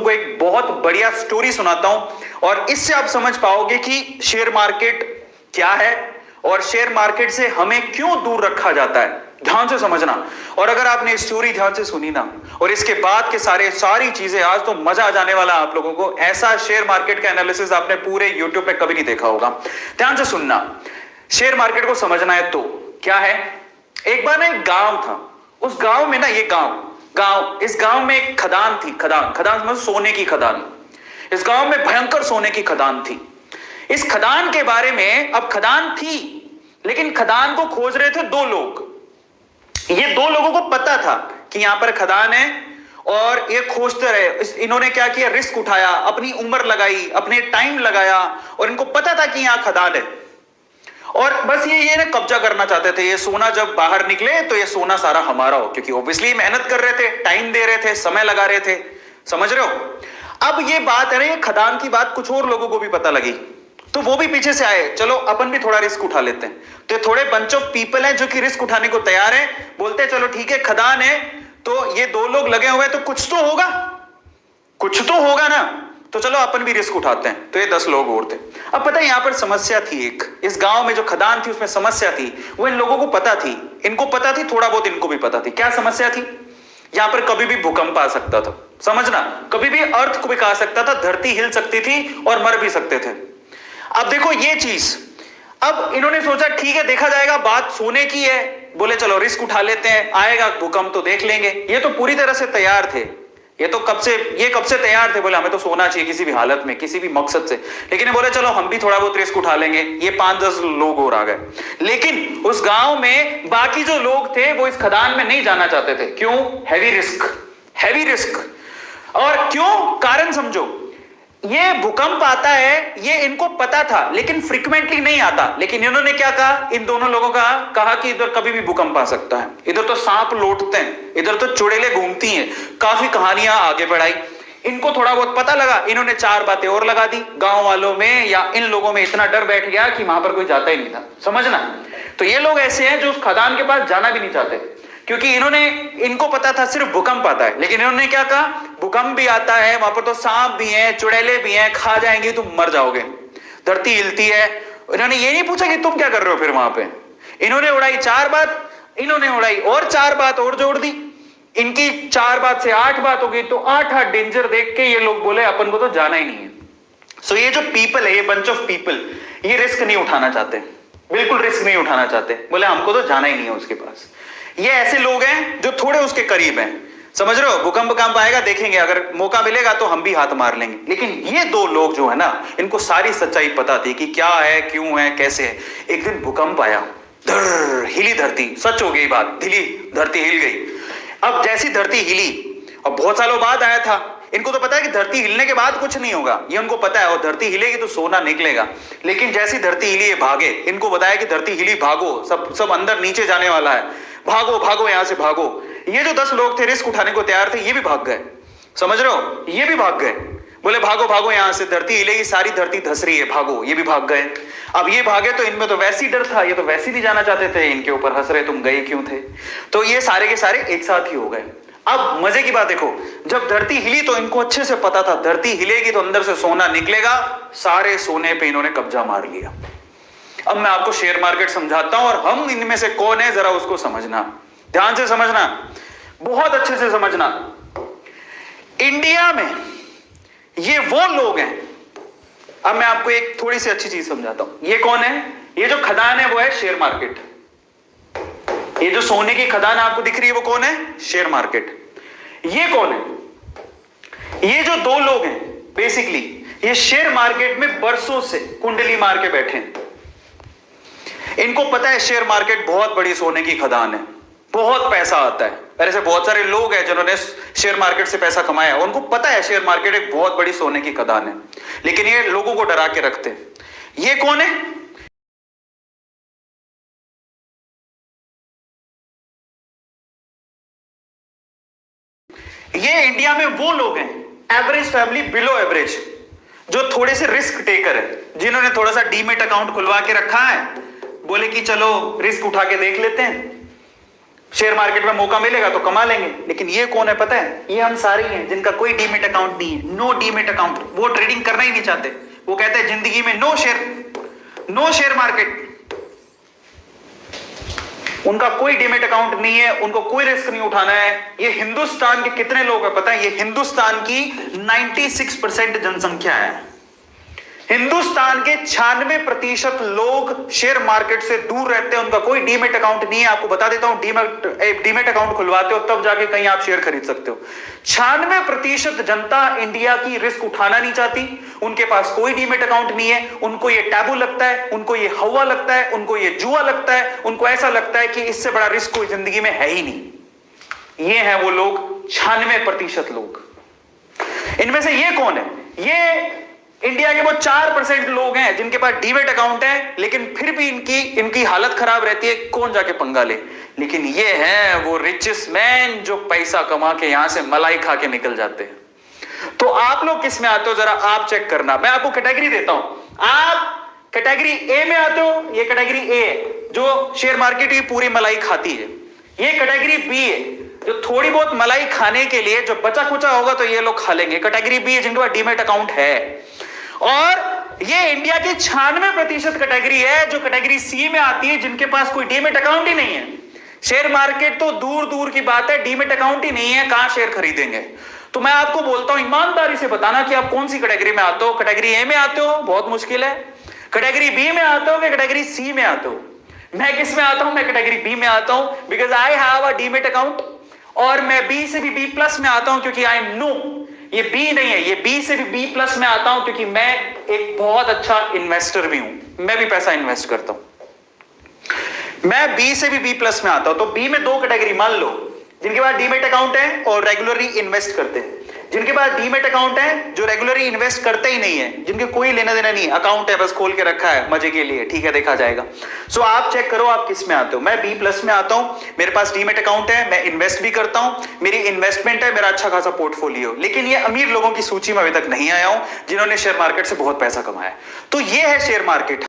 को एक बहुत बढ़िया स्टोरी सुनाता हूं और इससे आप समझ पाओगे कि शेयर मार्केट क्या है और शेयर मार्केट से हमें क्यों दूर रखा जाता है। ध्यान से समझना। और अगर आपने स्टोरी ध्यान से सुनी ना और इसके बाद के सारी चीजें, आज तो मजा आ जाने वाला आप लोगों को। ऐसा शेयर मार्केट का एनालिसिस आपने पूरे यूट्यूब पे कभी नहीं देखा होगा। ध्यान से सुनना। शेयर मार्केट को समझना है तो क्या है। एक बार ना एक गांव था। उस गांव में ना, ये इस गांव में एक खदान थी। खदान मतलब सोने की खदान। इस गांव में भयंकर सोने की खदान थी। इस खदान के बारे में, अब खदान थी लेकिन खदान को खोज रहे थे दो लोग। ये दो लोगों को पता था कि यहां पर खदान है और ये खोजते रहे। इन्होंने क्या किया, रिस्क उठाया, अपनी उम्र लगाई, अपने टाइम लगाया और इनको पता था कि यहां खदान है और बस ये ना कब्जा करना चाहते थे। ये सोना जब बाहर निकले तो ये सोना सारा हमारा हो, क्योंकि ऑब्वियसली मेहनत कर रहे थे, टाइम दे रहे थे, समय लगा रहे थे। समझ रहे हो। अब ये बात है ना, ये खदान की बात कुछ और लोगों को भी पता लगी तो वो भी पीछे से आए, चलो अपन भी थोड़ा रिस्क उठा लेते हैं। तो थोड़े बंच ऑफ पीपल हैं जो कि रिस्क उठाने को तैयार है। बोलते हैं चलो ठीक है, खदान है तो ये दो लोग लगे हुए तो कुछ तो होगा ना, तो चलो अपन भी रिस्क उठाते हैं। तो ये 10 लोग और थे। अब पता है यहां पर समस्या थी एक। इस गांव में जो खदान थी उसमें समस्या थी। वो इन लोगों को पता थी, इनको पता थी, थोड़ा बहुत इनको भी पता थी। क्या समस्या थी। यहां पर कभी भी भूकंप आ सकता था। समझना, कभी भी अर्थ को भी आ सकता था, धरती हिल सकती थी और मर भी सकते थे। अब देखो ये चीज, अब इन्होंने सोचा ठीक है देखा जाएगा, बात सोने की है, बोले चलो रिस्क उठा लेते हैं, आएगा भूकंप तो देख लेंगे। ये तो पूरी तरह से तैयार थे। ये कब से तैयार थे, बोले हमें तो सोना चाहिए किसी भी हालत में, किसी भी मकसद से। लेकिन बोले चलो हम भी थोड़ा बहुत रिस्क उठा लेंगे। ये 5-10 लोग और आ गए। लेकिन उस गांव में बाकी जो लोग थे वो इस खदान में नहीं जाना चाहते थे। क्यों। Heavy risk. और क्यों, कारण समझो। ये भूकंप आता है ये इनको पता था लेकिन फ्रीक्वेंटली नहीं आता। लेकिन इन्होंने क्या कहा, इन दोनों लोगों का कहा कि इधर कभी भी भूकंप आ सकता है, इधर तो सांप लौटते हैं, इधर तो चुड़ैलें घूमती हैं। काफी कहानियां आगे बढ़ाई। इनको थोड़ा बहुत पता लगा, इन्होंने 4 बातें और लगा दी। गांव वालों में या इन लोगों में इतना डर बैठ गया कि वहां पर कोई जाता ही नहीं था। समझना। तो ये लोग ऐसे हैं जो उस खदान के पास जाना भी नहीं चाहते, क्योंकि इनको पता था सिर्फ भूकंप आता है। लेकिन इन्होंने क्या कहा, भूकंप भी आता है, वहां पर तो सांप भी हैं, चुड़ैलें भी हैं, खा जाएंगे, तुम मर जाओगे, धरती हिलती है। इन्होंने ये नहीं पूछा कि तुम क्या कर रहे हो फिर वहां पे। इन्होंने उड़ाई 4 बात, इन्होंने उड़ाई और 4 बात और जोड़ दी। इनकी 4 बात से 8 बात हो गई। तो 8 डेंजर देख के ये लोग बोले अपन को तो जाना ही नहीं है। सो ये जो पीपल है, ये बंच ऑफ पीपल, ये रिस्क नहीं उठाना चाहते, बिल्कुल रिस्क नहीं उठाना चाहते। बोले हमको तो जाना ही नहीं है उसके पास। ये ऐसे लोग हैं जो थोड़े उसके करीब हैं। समझ रहे हो। भूकंप आएगा देखेंगे, अगर मौका मिलेगा तो हम भी हाथ मार लेंगे। लेकिन ये 2 लोग जो है ना, इनको सारी सच्चाई पता थी कि क्या है, क्यों है, कैसे है। एक दिन भूकंप आया, हिली धरती। सच हो गई बात, धरती हिल गई। अब जैसी धरती हिली, अब बहुत सालों बाद आया था, इनको तो पता है कि धरती हिलने के बाद कुछ नहीं होगा, ये उनको पता है। और धरती हिलेगी तो सोना निकलेगा। लेकिन जैसी धरती हिली ये भागे। इनको बताया कि धरती हिली, भागो, सब अंदर नीचे जाने वाला है, भागो यहां से भागो। ये जो 10 लोग थे रिस्क उठाने को तैयार थे, ये भी भाग गए। समझ रहे हो, ये भी भाग गए। बोले भागो यहां से, धरती हिलेगी, सारी धरती धस रही है, भागो। ये भी भाग गए। अब ये भागे तो इनमें तो वैसी डर था, ये तो वैसे भी जाना चाहते थे, इनके ऊपर हंस रहे तुम गए क्यों थे। तो ये सारे के सारे एक साथ ही हो गए। अब मजे की बात देखो, जब धरती हिली तो इनको अच्छे से पता था धरती हिलेगी तो अंदर से सोना निकलेगा। सारे सोने पे इन्होंने कब्जा मार लिया। अब मैं आपको शेयर मार्केट समझाता हूं और हम इनमें से कौन है जरा उसको समझना, ध्यान से समझना, बहुत अच्छे से समझना। इंडिया में ये वो लोग हैं। अब मैं आपको एक थोड़ी सी अच्छी चीज समझाता हूं। ये कौन है, ये जो खदान है वो है शेयर मार्केट। ये जो सोने की खदान आपको दिख रही है वो कौन है, शेयर मार्केट। ये कौन है, ये जो 2 लोग हैं बेसिकली ये शेयर मार्केट में बरसों से कुंडली मार के बैठे हैं। इनको पता है शेयर मार्केट बहुत बड़ी सोने की खदान है, बहुत पैसा आता है। ऐसे बहुत सारे लोग हैं जिन्होंने शेयर मार्केट से पैसा कमाया, उनको पता है शेयर मार्केट एक बहुत बड़ी सोने की खदान है। लेकिन ये लोगों को डरा के रखते हैं। ये कौन है, ये इंडिया में वो लोग हैं, एवरेज फैमिली, बिलो एवरेज, जो थोड़े से रिस्क टेकर है, जिन्होंने थोड़ा सा डीमेट अकाउंट खुलवा के रखा है। बोले कि चलो रिस्क उठा के देख लेते हैं। शेयर मार्केट में मौका मिलेगा तो कमा लेंगे। लेकिन ये कौन है पता है? ये हम सारे ही हैं जिनका कोई डीमेट अकाउंट नहीं है, नो डीमेट अकाउंट। वो ट्रेडिंग करना ही नहीं चाहते, वो कहते हैं जिंदगी में नो शेयर मार्केट। उनका कोई डीमेट अकाउंट नहीं है, उनको कोई रिस्क नहीं उठाना है। ये हिंदुस्तान के कितने लोग हैं पता है? ये हिंदुस्तान की 96% जनसंख्या है। हिंदुस्तान के 96% लोग शेयर मार्केट से दूर रहते हैं, उनका कोई डीमेट अकाउंट नहीं है। आपको बता देता हूं, डीमेट अकाउंट खुलवाते हो तब जाके कहीं आप शेयर खरीद सकते हो। 96% जनता इंडिया की रिस्क उठाना नहीं चाहती, उनके पास कोई डीमेट अकाउंट नहीं है। उनको ये टैबू लगता है, उनको ये हवा लगता है, उनको ये जुआ लगता है, उनको ऐसा लगता है कि इससे बड़ा रिस्क कोई जिंदगी में है ही नहीं। ये है वो लोग, 96% लोग। इनमें से ये कौन है? ये इंडिया के वो 4% लोग हैं जिनके पास डीमेट अकाउंट है, लेकिन फिर भी इनकी हालत खराब रहती है, कौन जाके पंगा ले। लेकिन ये है वो रिचेस्ट मैन जो पैसा कमा के यहां से मलाई खा के निकल जाते हैं। तो आप लोग किस में आते हो, जरा आप चेक करना। मैं आपको कैटेगरी देता हूं, आप कैटेगरी ए में आते हो। ये कैटेगरी ए है जो शेयर मार्केट की पूरी मलाई खाती है। ये कैटेगरी बी है जो थोड़ी बहुत मलाई खाने के लिए जो बचा खुचा होगा तो ये लोग खा लेंगे। कैटेगरी बी है जिनके पास डीमेट अकाउंट है। और ये इंडिया की 96% कैटेगरी है जो कैटेगरी सी में आती है, जिनके पास कोई डीमेट अकाउंट ही नहीं है। शेयर मार्केट तो दूर दूर की बात है, डीमेट अकाउंट ही नहीं है, कहां शेयर खरीदेंगे। तो मैं आपको बोलता हूं, ईमानदारी से बताना कि आप कौन सी कैटेगरी में आते हो। कैटेगरी ए में आते हो, बहुत मुश्किल है। कैटेगरी बी में आते हो कि कैटेगरी सी में आते हो? मैं किस में आता हूं? मैं कैटेगरी बी में आता हूं, because I have a demat account. और मैं बी से भी बी प्लस में आता हूं क्योंकि आई नो ये बी नहीं है, ये बी से भी बी प्लस में आता हूं क्योंकि मैं एक बहुत अच्छा इन्वेस्टर भी हूं, मैं भी पैसा इन्वेस्ट करता हूं। मैं बी से भी बी प्लस में आता हूं। तो बी में दो कैटेगरी मान लो, जिनके पास डीमेट अकाउंट है और रेगुलरली इन्वेस्ट करते हैं। जिनके पास डीमेट अकाउंट है जो रेगुलरली इन्वेस्ट करते ही नहीं है, जिनके कोई लेना देना नहीं, अकाउंट है बस खोल के रखा है मजे के लिए, ठीक है देखा जाएगा। सो आप चेक करो आप किस में आते हो। मैं बी प्लस में आता हूं, मेरे पास डीमेट अकाउंट है, मैं इन्वेस्ट भी करता हूं, मेरी इन्वेस्टमेंट है, मेरा अच्छा खासा पोर्टफोलियो। लेकिन ये अमीर लोगों की सूची में अभी तक नहीं आया हूं जिन्होंने शेयर मार्केट से बहुत पैसा कमाया। तो ये है शेयर मार्केट।